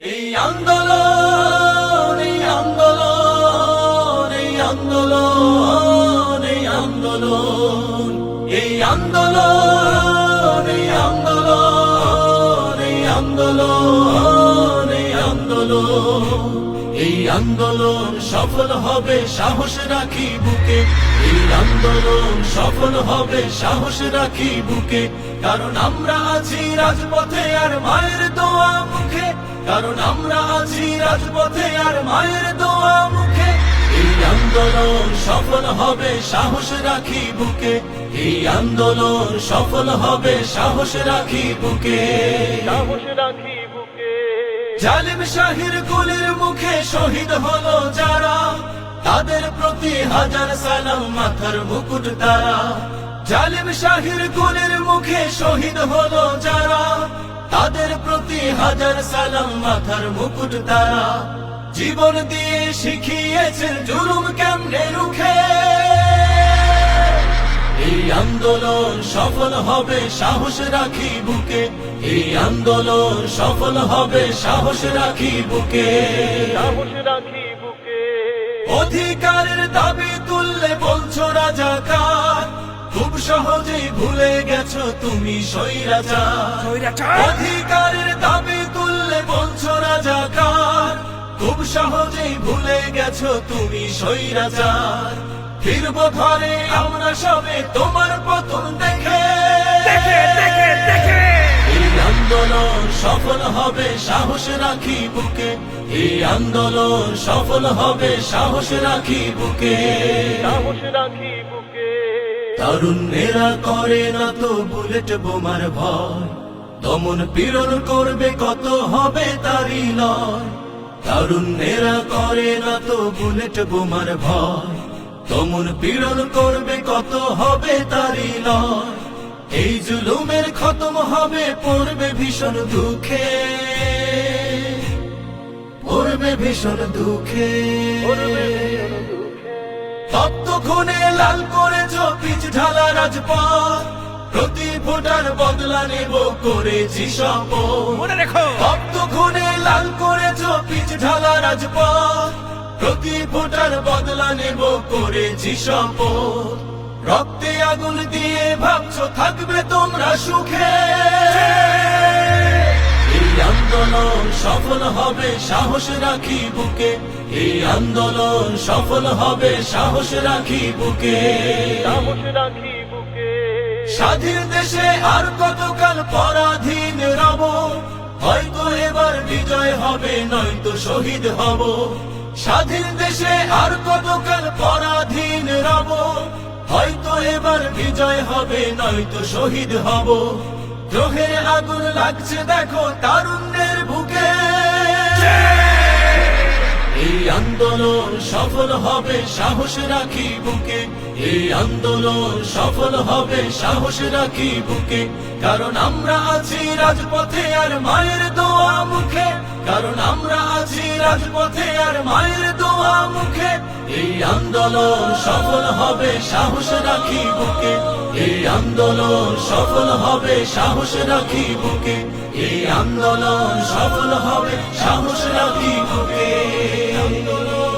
এই আন্দোলন এই আন্দোলন এই আন্দোলন এই আন্দোলন এই আন্দোলন এই আন্দোলন এই আন্দোলন এই আন্দোলন এই আন্দোলন সফল হবে সাহস রাখি বুকে এই আন্দোলন সফল হবে সাহস রাখি বুকে কারণ আমরা আছি রাজপথে আর মায়ের দোয়া মুখে কারণ আমরা আছি রাজপথে আর মায়ের দোয়া মুখে এই আন্দোলন সফল হবে সাহস রাখি বুকে এই আন্দোলন সফল হবে সাহস রাখি বুকে সাহস রাখি বুকে জালিম শাহির গুলির মুখে শহীদ হলো যারা তাদের প্রতি হাজার সালাম মাথার মুকুট তারা জালিম শাহির গুলির মুখে শহীদ হলো যারা তাদের প্রতি হাজার সালাম মাথার মুকুট তারা জীবন দিয়ে শিখিয়েছেন জুলুম কেমনে রুখে এই আন্দোলন সফল হবে সাহস রাখি বুকে এই আন্দোলন সফল হবে সাহস রাখি বুকে সাহস রাখি বুকে অধিকারের দাবি তুললে বলছো রাজাকার খুব সহজেই ভুলে গেছো তুমি স্বৈরাচার অধিকারের দাবি তুললে বলছো রাজাকার খুব সহজেই ভুলে গেছো তুমি স্বৈরাচার ফিরব ঘরে আমরা সবে তোমার পতন দেখে এই আন্দোলন সফল হবে সাহস রাখি বুকে এই আন্দোলন সফল হবে সাহস রাখি বুকে সাহস রাখি বুকে তারুণ্যেরা করে না তো বুলেট বোমার ভয় দমন পীড়ন করবে কত হবে তারই লয় তারুণ্যেরা করে না তো বুলেট বোমার ভয় দমন পীড়ন করবে কত হবে তারই লয় এই জুলুমের খতম হবে পড়বে ভীষণ দুঃখে পড়বে ভীষণ দুঃখে তপ্ত খুনে লাল করেছ পিচ ঢালা রাজপথ প্রতি ভোটার বদলা নেব করেছি শপথ মনে রেখো তপ্ত খুনে লাল করেছ পিচ ঢালা রাজপথ প্রতি ভোটার বদলা নেব করেছি শপথ রক্তে আগুন দিয়ে ভাবছো থাকবে তোমরা সুখে এই আন্দোলন সফল হবে সাহস রাখি বুকে এই আন্দোলন সফল হবে সাহস রাখি বুকে সাহস রাখি বুকে স্বাধীন দেশে আর কতকাল পরাধীন রব হয়তো এবার বিজয় হবে নয়তো শহীদ হব স্বাধীন দেশে আর কতকাল পরাধীন রব হয়তো এবার বিজয় হবে নয়তো শহীদ হব দ্রোহের আগুন লাগছে দেখো তারুণ্যের বুকে এই আন্দোলন সফল হবে সাহস রাখি বুকে এই আন্দোলন সফল হবে সাহস রাখি বুকে কারণ আমরা আছি রাজপথে আর মায়ের দোয়া মুখে কারণ আমরা আছি রাজপথে আর মায়ের দোয়া মুখে এই আন্দোলন সফল হবে সাহস রাখি বুকে এই আন্দোলন সফল হবে সাহস রাখি বুকে এই আন্দোলন সফল হবে সাহস রাখি বুকে আন্দোলন